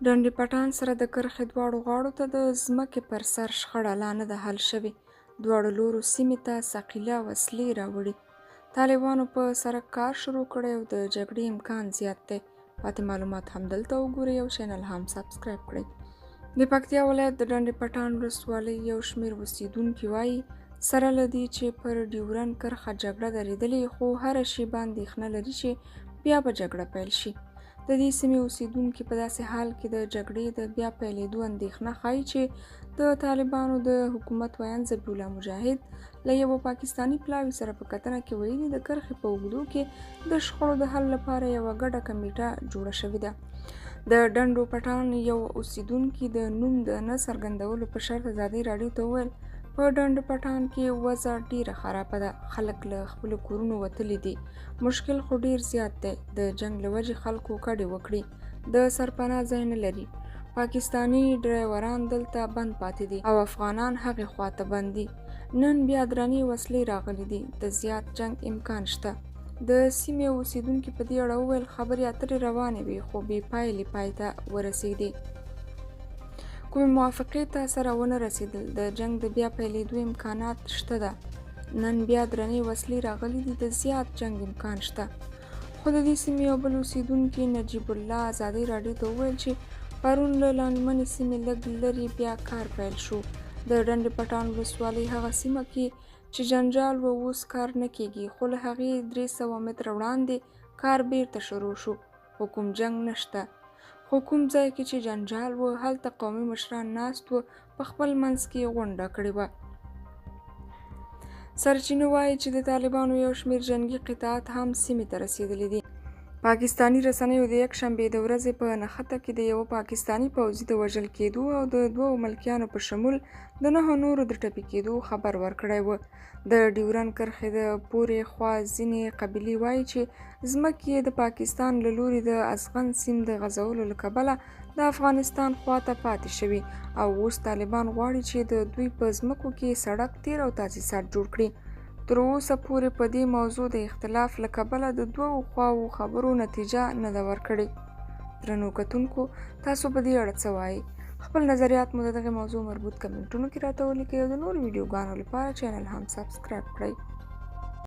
ډنډ پټان سره د کرښې دواړو غاړو ته د ځمکې پر سر شخړه لا نه ده حل شوې. دواړو لورو سیمې ته ثقیله وسلې راوړي. طالبانو په سړک کار شروع کړی او د جګړې امکان زیات دی. پاتې معلومات هم دلته وګورئ او چینل هم سبسکرایب کړئ. د پکتیا ولایت د ډنډ پټان ولسوالۍ یو شمېر اوسېدونکي وایي سره له دې چې پر ډیورنډ کرښه جګړه درېدلې، خو هره شېبه اندېښنه لري چې بیا به جګړه پیل شي. د دې سیمې اوسېدونکي په داسې حال کې د جګړې د بیا پیلېدو اندېښنه ښایي چې د طالبانو د حکومت ویاند ذبیح الله مجاهد له یوه پاکستاني پلاوي سره په کتنه کې ویلي د کرښې په اوږدو کې د شخړو د حل لپاره یوه ګډه کمیټه جوړه شوې ده. د ډنډ پټان یو اوسېدونکي د نوم د نه څرګندولو په شرط ازادي راډیو ته وویل په ډنډ پټان کې وضع ډیره خرابه ده. خلک له خپلو کورونو وتلي دي. مشکل خو ډیر زیات دی. د جنګ له وجې خلکو کډې وکړي. د سرپناه ځای نه لري. پاکستاني ډرایوران دلته بند پاتې دي او افغانان هغې خواته بند دي. نن بیا درنې وسلې راغلي دي. د زیات جنګ امکان شته. د سیمې اوسېدونکي په دې اړه وویل خبرې اترې روانې وي خو بې پایلې پای ته ورسېدې. کومې موافقې ته سره ونه رسېدل. د جنګ د بیا پیلېدو امکانات شته ده. نن بیا درنې وسلې راغلي دي. د زیات جنګ امکان شته. خو د دې سیمې یو بل اوسېدونکي نجیب الله ازادي راډیو ته وویل چې پرون له لانجمنې سیمې لږ لرې بیا کار پیل شو. د ډنډ پټان ولسوالۍ هغه سیمه کې چې جنجال و اوس کار نه کیږي، خو له هغې 300 متره وړاندې کار بیرته شروع شو. خو کوم جنګ نشته. خو کوم ځای کې چې جنجال و هلته قومي مشران ناست و، په خپل منځ کې غونډه کړې وه. سرچینو وایي چې د طالبانو یو شمېر جنګي قطعات هم سیمې ته رسېدلي دي. پاکستاني رسنیو د یکشنبې د ورځې په نښته کې د یوه پاکستاني پوځي د وژل کېدو او د 2 ملکیانو په شمول د 9 نورو د ټپي کېدو خبر ورکړی و. د ډیورنډ کرښې د پورې خوا ځینې قبیلې وایي چې ځمکې د پاکستان له لوري د ازغن سیند د غځولو له کبله د افغانستان خواته پاتې شوي او اوس طالبان غواړي چې د دوی په ځمکو کې سړک تیر او تاسیسات جوړ کړي. تر اوسه پورې په دې موضوع د اختلاف له کبله د دوو خواوو خبرو نتیجه نه ده ورکړې. درنو کتونکو، تاسو په دې اړه څه وایئ؟ خپل نظریات مو د دغې موضوع مربوط کمنټونو کې راته ولیکئ او د نورو ویډیوګانو لپاره چینل هم سبسکرایب کړئ.